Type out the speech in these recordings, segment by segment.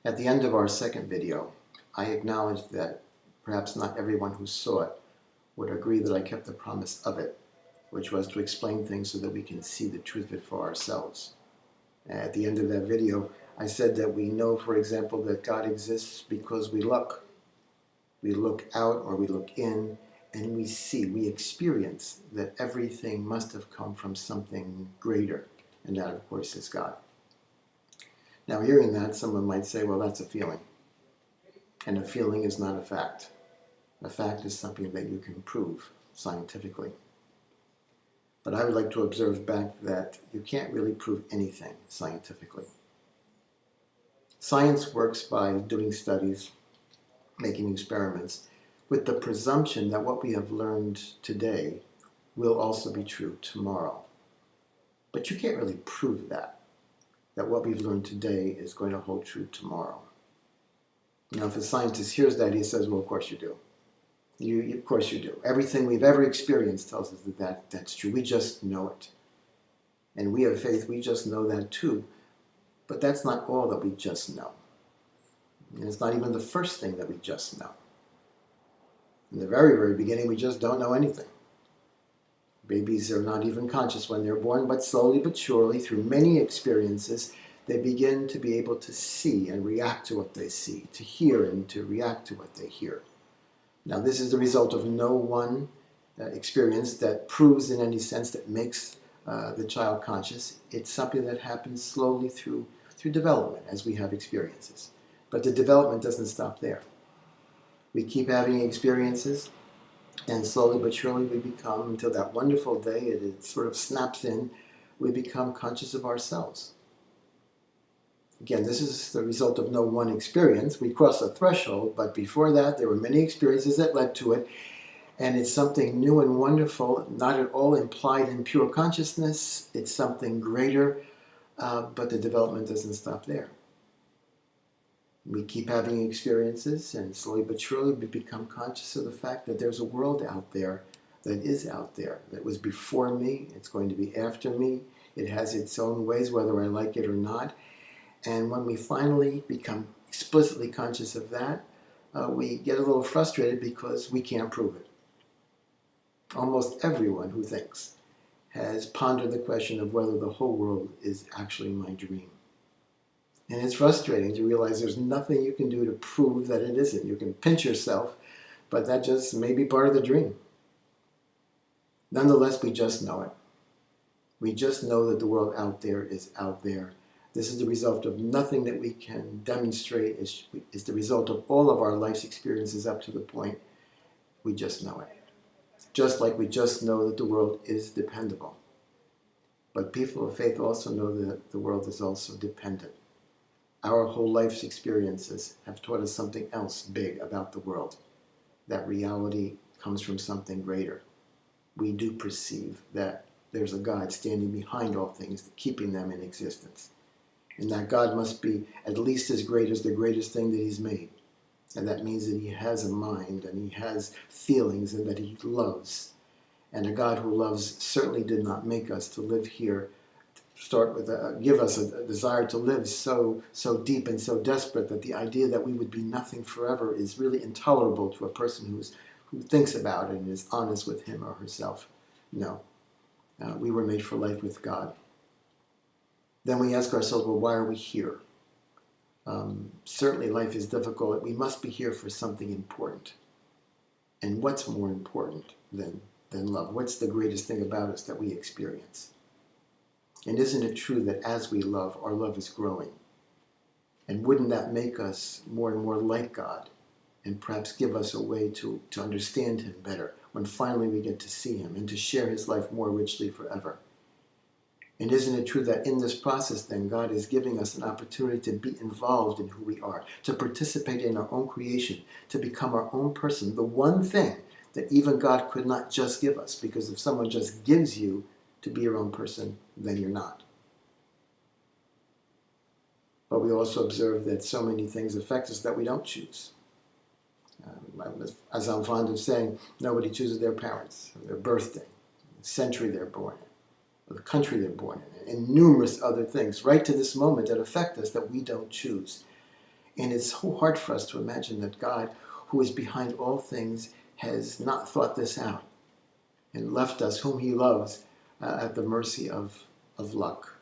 At the end of our second video, I acknowledged that perhaps not everyone who saw it would agree that I kept the promise of it, which was to explain things so that we can see the truth of it for ourselves. At the end of that video, I said that we know, for example, that God exists because we look. We look out or we look in and we see, we experience that everything must have come from something greater, and that, of course, is God. Now, hearing that, someone might say, well, that's a feeling. And a feeling is not a fact. A fact is something that you can prove scientifically. But I would like to observe back that you can't really prove anything scientifically. Science works by doing studies, making experiments, with the presumption that what we have learned today will also be true tomorrow. But you can't really prove that what we've learned today is going to hold true tomorrow. Now, if a scientist hears that, he says, well, of course you do. Of course you do. Everything we've ever experienced tells us that that's true. We just know it. And we have faith, we just know that too. But that's not all that we just know. And it's not even the first thing that we just know. In the very, very beginning, we just don't know anything. Babies are not even conscious when they're born, but slowly but surely, through many experiences, they begin to be able to see and react to what they see, to hear and to react to what they hear. Now, this is the result of no one experience that proves in any sense that makes the child conscious. It's something that happens slowly through development as we have experiences. But the development doesn't stop there. We keep having experiences, and slowly but surely we become, until that wonderful day it sort of snaps in, we become conscious of ourselves. Again, this is the result of no one experience. We cross a threshold, but before that there were many experiences that led to it, and it's something new and wonderful, not at all implied in pure consciousness. It's something greater, but the development doesn't stop there. We keep having experiences, and slowly but surely we become conscious of the fact that there's a world out there that is out there, that was before me, it's going to be after me, it has its own ways, whether I like it or not. And when we finally become explicitly conscious of that, we get a little frustrated because we can't prove it. Almost everyone who thinks has pondered the question of whether the whole world is actually my dream. And it's frustrating to realize there's nothing you can do to prove that it isn't. You can pinch yourself, but that just may be part of the dream. Nonetheless, we just know it. We just know that the world out there is out there. This is the result of nothing that we can demonstrate. It's the result of all of our life's experiences up to the point we just know it. Just like we just know that the world is dependable. But people of faith also know that the world is also dependent. Our whole life's experiences have taught us something else big about the world. That reality comes from something greater. We do perceive that there's a God standing behind all things, keeping them in existence. And that God must be at least as great as the greatest thing that He's made. And that means that He has a mind, and He has feelings, and that He loves. And a God who loves certainly did not make us to live here, give us a desire to live so deep and so desperate that the idea that we would be nothing forever is really intolerable to a person who thinks about it and is honest with him or herself. No. We were made for life with God. Then we ask ourselves, well, why are we here? Certainly life is difficult. We must be here for something important. And what's more important than love? What's the greatest thing about us that we experience? And isn't it true that as we love, our love is growing? And wouldn't that make us more and more like God, and perhaps give us a way to understand Him better when finally we get to see Him and to share His life more richly forever? And isn't it true that in this process then God is giving us an opportunity to be involved in who we are, to participate in our own creation, to become our own person, the one thing that even God could not just give us, because if someone just gives you to be your own person, then you're not. But we also observe that so many things affect us that we don't choose. As I'm fond of saying, nobody chooses their parents, or their birthday, the century they're born in, or the country they're born in, and numerous other things right to this moment that affect us that we don't choose. And it's so hard for us to imagine that God, who is behind all things, has not thought this out and left us, whom he loves, at the mercy of luck.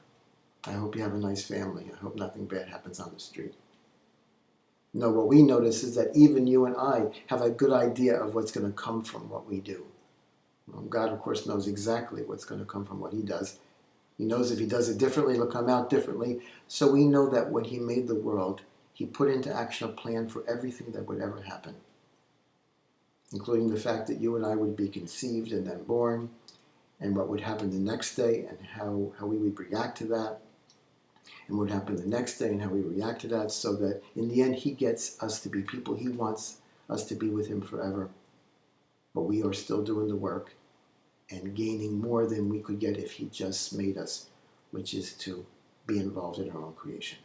I hope you have a nice family. I hope nothing bad happens on the street. No, what we notice is that even you and I have a good idea of what's going to come from what we do. God, of course, knows exactly what's going to come from what he does. He knows if he does it differently, it'll come out differently. So we know that when he made the world, he put into action a plan for everything that would ever happen, including the fact that you and I would be conceived and then born, and what would happen the next day and how we would react to that, and what would happen the next day and how we react to that, so that in the end he gets us to be people he wants us to be with him forever. But we are still doing the work and gaining more than we could get if he just made us, which is to be involved in our own creation.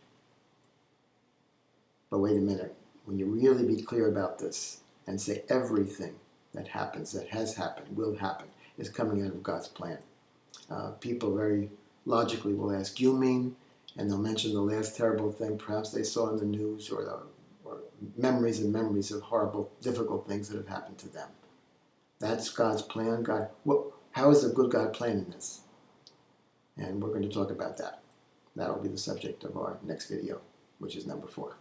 But wait a minute, when you really be clear about this and say everything that happens, that has happened, will happen, is coming out of God's plan, people very logically will ask, you mean? And they'll mention the last terrible thing perhaps they saw in the news, or memories and memories of horrible, difficult things that have happened to them. That's God's plan. How is a good God planning this? And we're going to talk about that. That'll be the subject of our next video, which is number 4.